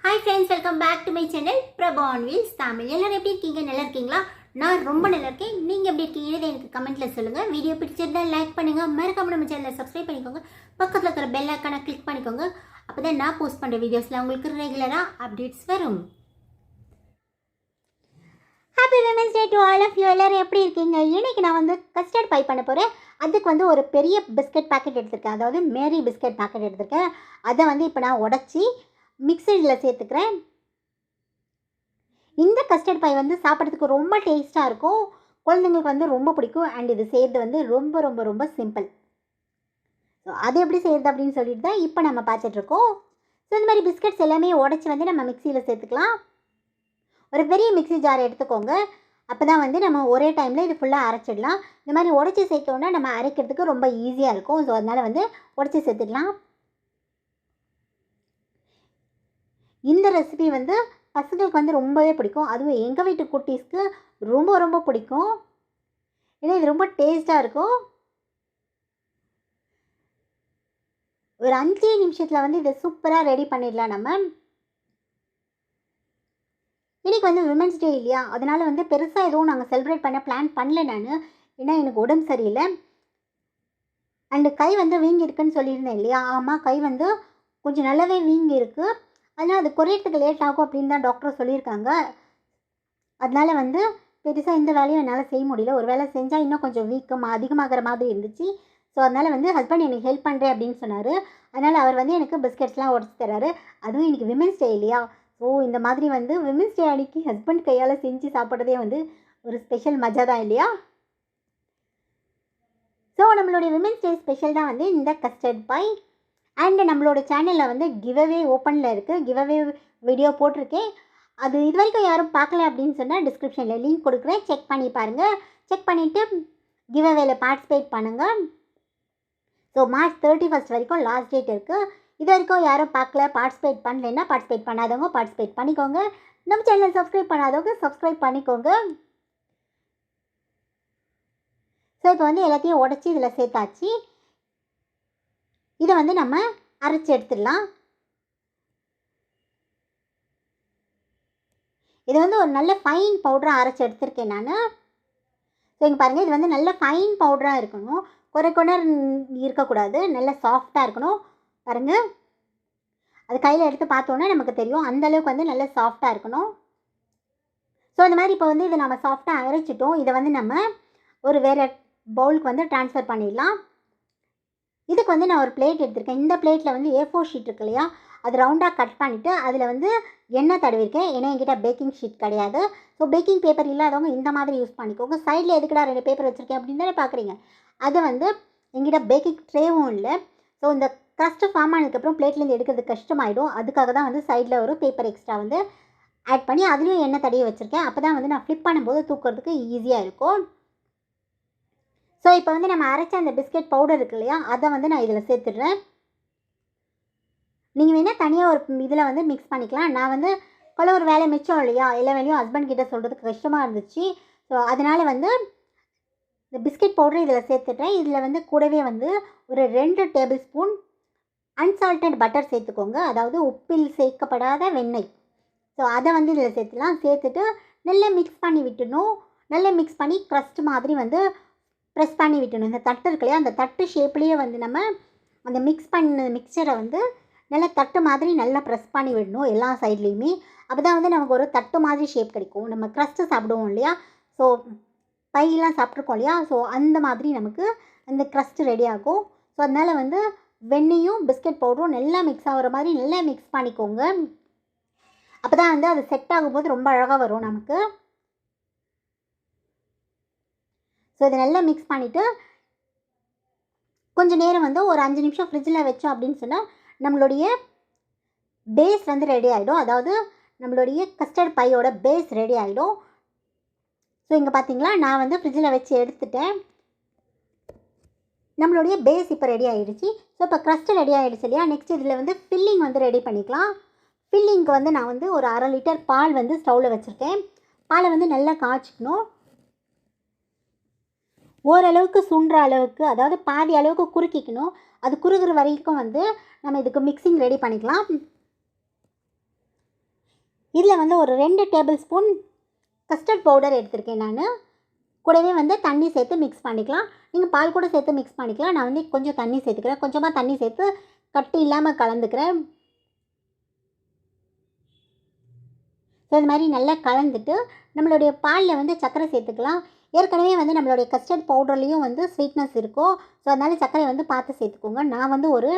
Hi friends, welcome back to my channel Prabha on Wheels Tamil. எல்லாரும் எப்படி இருக்கீங்க? நல்லா இருக்கீங்களா? நான் ரொம்ப நல்லா இருக்கேன். நீங்க எப்படி இருக்கீங்கன்னு எனக்கு கமெண்ட்ல சொல்லுங்க. வீடியோ பிடிச்சிருந்தா லைக் பண்ணுங்க. மறக்காம நம்ம சேனலை சப்ஸ்கிரைப் பண்ணிக்கோங்க. பக்கத்துல இருக்கிற பெல் ஐகானை கிளிக் பண்ணிக்கோங்க. அப்பதான் நான் போஸ்ட் பண்ற வீடியோஸ்ல உங்களுக்கு ரெகுலரா அப்டேட்ஸ் வரும். Happy women's day to all of you. எல்லாரும் எப்படி இருக்கீங்க? இன்னைக்கு நான் கஸ்டர்ட் பை பண்ண போறேன். அதுக்கு ஒரு பெரிய பிஸ்கட் பாக்கெட் எடுத்திருக்கேன். அதாவது மேரி பிஸ்கட் பாக்கெட் எடுத்திருக்கேன். அதை இப்போ நான் உடைச்சி மிக்சரில் சேர்த்துக்கிறேன். இந்த கஸ்டர்ட் பை சாப்பிட்றதுக்கு ரொம்ப டேஸ்ட்டாக இருக்கும். குழந்தைங்களுக்கு ரொம்ப பிடிக்கும். அண்ட் இது செய்கிறது ரொம்ப ரொம்ப ரொம்ப சிம்பிள். ஸோ அது எப்படி செய்கிறது அப்படின்னு சொல்லிட்டு தான் இப்போ நம்ம பார்த்துட்ருக்கோம். ஸோ இந்த மாதிரி பிஸ்கட்ஸ் எல்லாமே உடச்சி நம்ம மிக்சியில் சேர்த்துக்கலாம். ஒரு பெரிய மிக்சி ஜார் எடுத்துக்கோங்க. அப்போ தான் நம்ம ஒரே டைமில் இது ஃபுல்லாக அரைச்சிடலாம். இந்த மாதிரி உடச்சி சேர்த்தோன்னா நம்ம அரைக்கிறதுக்கு ரொம்ப ஈஸியாக இருக்கும். ஸோ அதனால் உடச்சி சேர்த்துக்கலாம். இந்த ரெசிபி பசங்களுக்கு ரொம்பவே பிடிக்கும். அதுவும் எங்கள் வீட்டு குட்டீஸ்க்கு ரொம்ப ரொம்ப பிடிக்கும். ஏன்னா இது ரொம்ப டேஸ்ட்டாக இருக்கும். ஒரு 5 நிமிஷத்தில் இதை சூப்பராக ரெடி பண்ணிடலாம். நம்ம இன்றைக்கி விமென்ஸ் டே இல்லையா, அதனால் பெருசாக எதுவும் நாங்கள் செலிப்ரேட் பண்ண பிளான் பண்ணல நான். ஏன்னா எனக்கு உடம்பு சரியில்லை. அண்டு கை வீங்கி இருக்குன்னு சொல்லியிருந்தேன் இல்லையா. ஆமாம், கை கொஞ்சம் நல்லாவே வீங்கி இருக்குது. அதனால் அது குறையிறதுக்கு லேட் ஆகும் அப்படின்னு தான் டாக்டர் சொல்லியிருக்காங்க. அதனால் பெருசாக இந்த வேலையும் என்னால் செய்ய முடியல. ஒரு வேலை செஞ்சால் இன்னும் கொஞ்சம் வீக்கம் அதிகமாகிற மாதிரி இருந்துச்சு. ஸோ அதனால் ஹஸ்பண்ட் எனக்கு ஹெல்ப் பண்ணுறேன் அப்படின்னு சொன்னார். அதனால் அவர் எனக்கு பிஸ்கெட்ஸ்லாம் உடச்சி தராரு. அதுவும் இன்றைக்கி விமென்ஸ் டே இல்லையா. ஸோ இந்த மாதிரி விமென்ஸ் டே அன்றைக்கி ஹஸ்பண்ட் கையால் செஞ்சு சாப்பிட்றதே ஒரு ஸ்பெஷல் மஜா தான் இல்லையா. ஸோ நம்மளுடைய விமென்ஸ் டே ஸ்பெஷல் தான் இந்த கஸ்டர்ட் பை. அண்டு நம்மளோட சேனலில் கிவ்அவே ஓப்பனில் இருக்குது. கிவ்அவே வீடியோ போட்டிருக்கேன். அது இது வரைக்கும் யாரும் பார்க்கல அப்படின்னு சொன்னால் டிஸ்கிரிப்ஷனில் லிங்க் கொடுக்குறேன். செக் பண்ணி பாருங்கள். செக் பண்ணிவிட்டு கிவ்அவேல பார்ட்டிசிபேட் பண்ணுங்கள். ஸோ மார்ச் 31 வரைக்கும் லாஸ்ட் டேட் இருக்குது. இது வரைக்கும் யாரும் பார்க்கல, பார்ட்டிசிபேட் பண்ணலைன்னா பார்ட்டிசிபேட் பண்ணாதவங்க பார்ட்டிசிபேட் பண்ணிக்கோங்க. நம்ம சேனல் சப்ஸ்கிரைப் பண்ணாதவங்க சப்ஸ்கிரைப் பண்ணிக்கோங்க. ஸோ இப்போ எல்லாத்தையும் உடச்சி இதில் சேர்த்தாச்சு. இதை நம்ம அரைச்சி எடுத்துடலாம். இது ஒரு நல்ல ஃபைன் பவுடராக அரைச்சி எடுத்திருக்கேன் நான். ஸோ இங்கே பாருங்கள், இது நல்ல ஃபைன் பவுடராக இருக்கணும். குறை இருக்கக்கூடாது. நல்ல சாஃப்டாக இருக்கணும். பாருங்கள், அது கையில் எடுத்து பார்த்தோன்னா நமக்கு தெரியும். அந்தளவுக்கு நல்ல சாஃப்டாக இருக்கணும். ஸோ இந்த மாதிரி இப்போ இதை நம்ம சாஃப்டாக அரைச்சிட்டோம். இதை நம்ம ஒரு வேறு பவுலுக்கு ட்ரான்ஸ்ஃபர் பண்ணிடலாம். இதுக்கு நான் ஒரு பிளேட் எடுத்திருக்கேன். இந்த பிளேட்டில் A4 ஷீட் இருக்கு இல்லையா, அது ரவுண்டாக கட் பண்ணிவிட்டு அதில் எண்ணெய் தடவிருக்கேன். ஏன்னா என்கிட்ட பேக்கிங் ஷீட் கிடையாது. ஸோ பேக்கிங் பேப்பர் இல்லாதவங்க இந்த மாதிரி யூஸ் பண்ணிக்கோங்க. சைடில் எதுக்கடா 2 பேப்பர் வச்சுருக்கேன் அப்படின்னு தானே பார்க்குறீங்க. அது என்கிட்ட பேக்கிங் ட்ரேவும் இல்லை. ஸோ இந்த கஸ்ட் ஃபார்ம் ஆனதுக்கப்புறம் பிளேட்லேருந்து எடுக்கிறது கஷ்டமாயிடும். அதுக்காக தான் சைடில் ஒரு பேப்பர் எக்ஸ்ட்ரா ஆட் பண்ணி அதுலேயும் எண்ணெய் தடவி வச்சுருக்கேன். அப்போ தான் நான் ஃப்ளிப் பண்ணும்போது தூக்கிறதுக்கு ஈஸியாக இருக்கும். ஸோ இப்போ நம்ம அரைச்ச அந்த பிஸ்கெட் பவுடர் இருக்கு இல்லையா, அதை நான் இதில் சேர்த்துடுறேன். நீங்கள் வேணால் தனியாக ஒரு இதில் மிக்ஸ் பண்ணிக்கலாம். நான் ஒரு வேலை மிச்சம் இல்லையா, எல்லா வேலையும் ஹஸ்பண்ட் கிட்டே சொல்கிறதுக்கு கஷ்டமாக இருந்துச்சு. ஸோ அதனால் இந்த பிஸ்கெட் பவுடர் இதில் சேர்த்துட்டேன். இதில் கூடவே ஒரு 2 டேபிள் ஸ்பூன் அன்சால்டட் பட்டர் சேர்த்துக்கோங்க. அதாவது உப்பில் சேர்க்கப்படாத வெண்ணெய். ஸோ அதை இதில் சேர்த்துலாம். சேர்த்துட்டு நல்லா மிக்ஸ் பண்ணி விட்டுணும். நல்லா மிக்ஸ் பண்ணி க்ரஸ்ட் மாதிரி ப்ரெஸ் பண்ணி விட்டணும். இந்த தட்டு இருக்கு இல்லையா, அந்த தட்டு ஷேப்லேயே நம்ம அந்த மிக்ஸ் பண்ண மிக்சரை நல்லா தட்டு மாதிரி நல்லா ப்ரெஸ் பண்ணி விடணும் எல்லா சைட்லேயுமே. அப்போ தான் நமக்கு ஒரு தட்டு மாதிரி ஷேப் கிடைக்கும். நம்ம க்ரஸ்ட்டு சாப்பிடுவோம் இல்லையா, ஸோ பையெல்லாம் சாப்பிட்ருக்கோம் இல்லையா, ஸோ அந்த மாதிரி நமக்கு அந்த க்ரஸ்ட்டு ரெடி ஆகும். ஸோ அதனால் வெண்ணையும் பிஸ்கெட் பவுடரும் நல்லா மிக்ஸ் ஆகிற மாதிரி நல்லா மிக்ஸ் பண்ணிக்கோங்க. அப்போ தான் அது செட் ஆகும்போது ரொம்ப அழகாக வரும் நமக்கு. ஸோ இதை நல்லா மிக்ஸ் பண்ணிவிட்டு கொஞ்சம் நேரம் ஒரு 5 நிமிஷம் ஃப்ரிட்ஜில் வச்சோம் அப்படின்னு சொன்னால் நம்மளுடைய பேஸ் ரெடி ஆகிடும். அதாவது நம்மளுடைய கஸ்டர்ட் பையோட பேஸ் ரெடி ஆகிடும். ஸோ இங்கே பார்த்தீங்களா, நான் ஃப்ரிட்ஜில் வச்சு எடுத்துட்டேன். நம்மளுடைய பேஸ் இப்போ ரெடி ஆகிடுச்சு. ஸோ இப்போ க்ரஸ்ட்டு ரெடி ஆகிடுச்சு இல்லையா. நெக்ஸ்ட் இதில் ஃபில்லிங் ரெடி பண்ணிக்கலாம். ஃபில்லிங்க்கு நான் ஒரு 1/2 லிட்டர் பால் ஸ்டவ்வில் வச்சுருக்கேன். பாலை நல்லா காய்ச்சிக்கணும். ஓரளவுக்கு சுண்டுற அளவுக்கு, அதாவது பாதி அளவுக்கு குறுக்கிக்கணும். அது குறுகிற வரைக்கும் நம்ம இதுக்கு மிக்சிங் ரெடி பண்ணிக்கலாம். இதில் வந்து ஒரு 2 டேபிள் ஸ்பூன் கஸ்டர்ட் பவுடர் எடுத்திருக்கேன் நான். கூடவே வந்து தண்ணி சேர்த்து மிக்ஸ் பண்ணிக்கலாம். நீங்கள் பால் கூட சேர்த்து மிக்ஸ் பண்ணிக்கலாம். நான் வந்து கொஞ்சம் தண்ணி சேர்த்துக்கிறேன். கொஞ்சமாக தண்ணி சேர்த்து கட்டி இல்லாமல் கலந்துக்கிறேன். ஸோ இது மாதிரி நல்லா கலந்துட்டு நம்மளுடைய பாலில் வந்து சர்க்கரை சேர்த்துக்கலாம். ஏற்கனவே வந்து நம்மளுடைய கஸ்டர்ட் பவுடர்லேயும் வந்து ஸ்வீட்னஸ் இருக்கும். ஸோ அதனால் சர்க்கரை வந்து பார்த்து சேர்த்துக்கோங்க. நான் வந்து ஒரு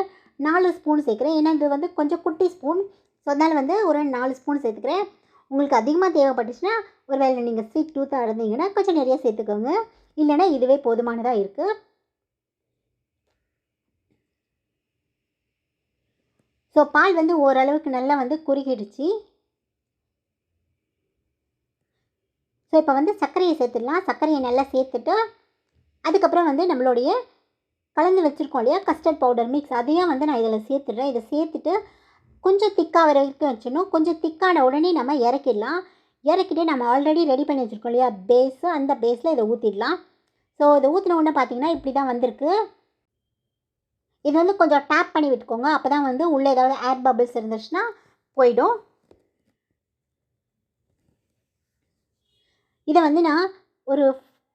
4 ஸ்பூன் சேர்க்குறேன். ஏன்னா இது வந்து கொஞ்சம் குட்டி ஸ்பூன். ஸோ அதனால் வந்து ஒரு 4 ஸ்பூன் சேர்த்துக்கிறேன். உங்களுக்கு அதிகமாக தேவைப்பட்டுச்சுன்னா ஒரு வேளை நீங்கள் ஸ்வீட் டூத்தாக இருந்தீங்கன்னா கொஞ்சம் நிறைய சேர்த்துக்கோங்க. இல்லைன்னா இதுவே போதுமானதாக இருக்குது. ஸோ பால் வந்து ஓரளவுக்கு நல்லா வந்து குறுகிடுச்சு. ஸோ இப்போ வந்து சர்க்கரையை சேர்த்துடலாம். சர்க்கரையை நல்லா சேர்த்துட்டு அதுக்கப்புறம் வந்து நம்மளுடைய கலந்து வச்சுருக்கோம் இல்லையா கஸ்டர்ட் பவுடர் மிக்ஸ், அதையும் வந்து நான் இதில் சேர்த்துடுறேன். இதை சேர்த்துட்டு கொஞ்சம் திக்காக வரைக்கும் வச்சிடணும். கொஞ்சம் திக்கான உடனே நம்ம இறக்கிடலாம். இறக்கிட்டு நம்ம ஆல்ரெடி ரெடி பண்ணி வச்சுருக்கோம் இல்லையா பேஸு, அந்த பேஸில் இதை ஊற்றிடலாம். ஸோ இதை ஊற்றின உடனே பார்த்தீங்கன்னா இப்படி தான் வந்திருக்கு. இது வந்து கொஞ்சம் டேப் பண்ணி விட்டுக்கோங்க. அப்போ தான் வந்து உள்ளே ஏதாவது ஏர் பபிள்ஸ் இருந்துச்சுன்னா போயிடும். இதை வந்து நான் ஒரு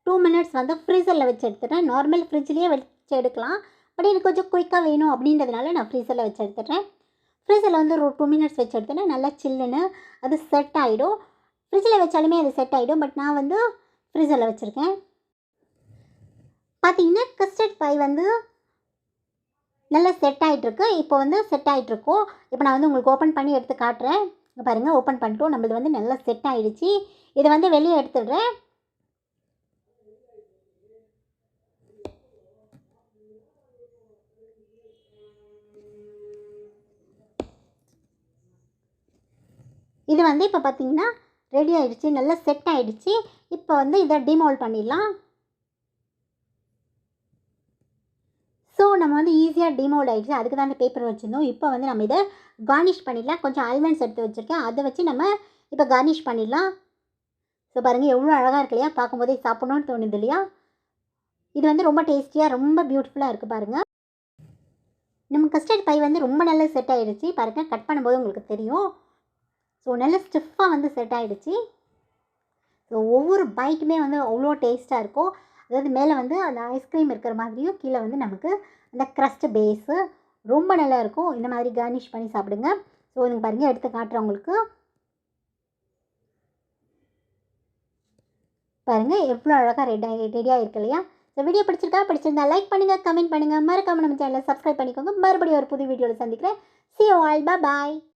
2 மினிட்ஸ் வந்து ஃப்ரீசரில் வச்சு எடுத்துட்டேன். நார்மல் ஃப்ரிட்ஜ்லேயே வச்சு எடுக்கலாம். பட் எனக்கு கொஞ்சம் குயிக்காக வேணும் அப்படின்றதுனால நான் ஃப்ரீசரில் வச்சு எடுத்துட்டேன். ஃப்ரீசரில் வந்து ஒரு 2 மினிட்ஸ் வச்சு எடுத்தேன்னா நல்லா சில்லுன்னு அது செட் ஆகிடும். ஃப்ரிட்ஜில் வச்சாலுமே அது செட் ஆகிடும். பட் நான் வந்து ஃப்ரீசரில் வச்சுருக்கேன். பார்த்தீங்கன்னா கஸ்டர்ட் பை வந்து நல்லா செட் ஆகிட்ருக்கு. இப்போ வந்து செட் ஆகிட்ருக்கோம். இப்போ நான் வந்து உங்களுக்கு ஓப்பன் பண்ணி எடுத்து காட்டுறேன். இங்கே பாருங்கள், ஓப்பன் பண்ணிட்டோம். நம்மளது வந்து நல்லா செட் ஆகிடுச்சு. இதை வந்து வெளியே எடுத்துடுறேன். இது வந்து இப்போ பார்த்தீங்கன்னா ரெடி ஆகிடுச்சு. நல்லா செட் ஆகிடுச்சு. இப்போ வந்து இதை டிமோல்ட் பண்ணிடலாம். ஸோ நம்ம வந்து ஈஸியாக டிமோல்ட் ஆகிடுச்சு. அதுக்கு தான் அந்த பேப்பர் வச்சுருந்தோம். இப்போ வந்து நம்ம இதை கார்னிஷ் பண்ணிடலாம். கொஞ்சம் ஆல்மண்ட்ஸ் எடுத்து வச்சுருக்கேன். அதை வச்சு நம்ம இப்போ கார்னிஷ் பண்ணிடலாம். ஸோ பாருங்கள் எவ்வளோ அழகாக இருக்கு இல்லையா? பார்க்கும்போதே சாப்பிட்ணுன்னு தோணுது இல்லையா? இது வந்து ரொம்ப டேஸ்டியாக ரொம்ப பியூட்டிஃபுல்லாக இருக்குது பாருங்கள். நம்ம கஸ்டர்ட் பை வந்து ரொம்ப நல்லா செட் ஆகிடுச்சு. பாருங்கள், கட் பண்ணும்போது உங்களுக்கு தெரியும். ஸோ நல்ல ஸ்டிஃபாக வந்து செட் ஆகிடுச்சு. ஸோ ஒவ்வொரு பைட்டுமே வந்து அவ்வளோ டேஸ்ட்டாக இருக்கும். அதாவது மேலே வந்து அந்த ஐஸ்கிரீம் இருக்கிற மாதிரியும் கீழே வந்து நமக்கு அந்த க்ரஸ்ட் பேஸு ரொம்ப நல்லாயிருக்கும். இந்த மாதிரி கார்னிஷ் பண்ணி சாப்பிடுங்க. ஸோ நீங்கள் பாருங்கள், எடுத்து காட்டுறேன் உங்களுக்கு. பாருங்கள் எவ்வளோ அழகாக ரெடியாக இருக்கு இல்லையா? ஸோ வீடியோ பிடிச்சிருந்தா லைக் பண்ணுங்கள், கமெண்ட் பண்ணுங்கள், மறக்காமல் நம்ம சேனலை சப்ஸ்கிரைப் பண்ணிக்கோங்க. மறுபடியும் ஒரு புது வீடியோவில் சந்திக்கிறேன். See you all. Bye bye.